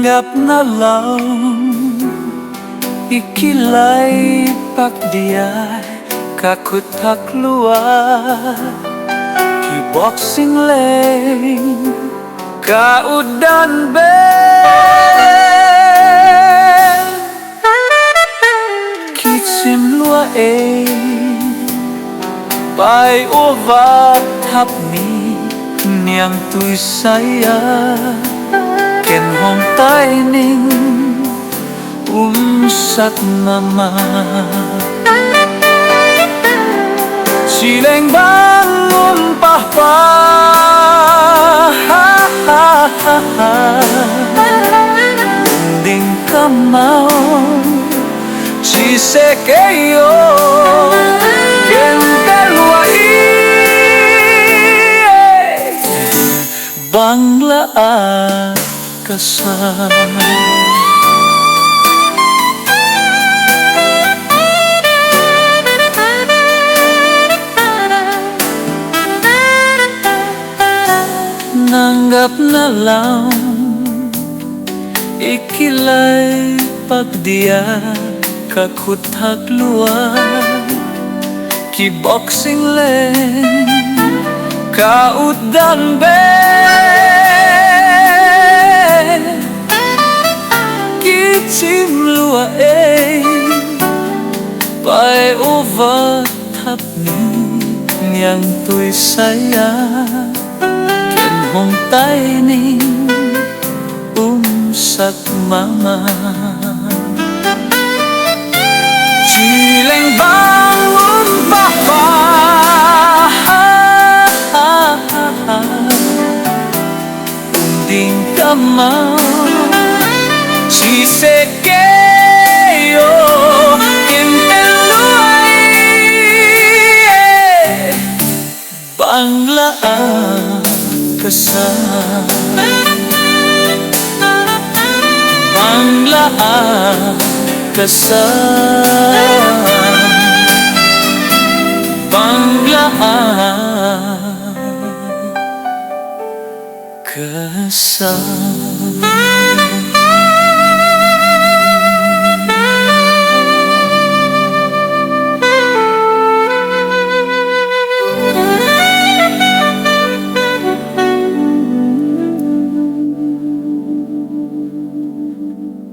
Nanggap na lang ikilay pagdiyay kakutak luar kiboxing lane kaudan bel kitsim lua pai ovat hapni niang tui saya ken hong tai ning sat mama sileng bangun papa ding kamau si sekeyo ken telwai bangla kasar nanggap na lang ikilay pagdiya kakutak luar kiboxing lane kaudan bel kitsim lua pai ovat hapni niang tui saya hong tai ning sak mama sileng bangun papa ding kamau si sekeyo kinteluai bangla kasar bangla kasar bangla kasar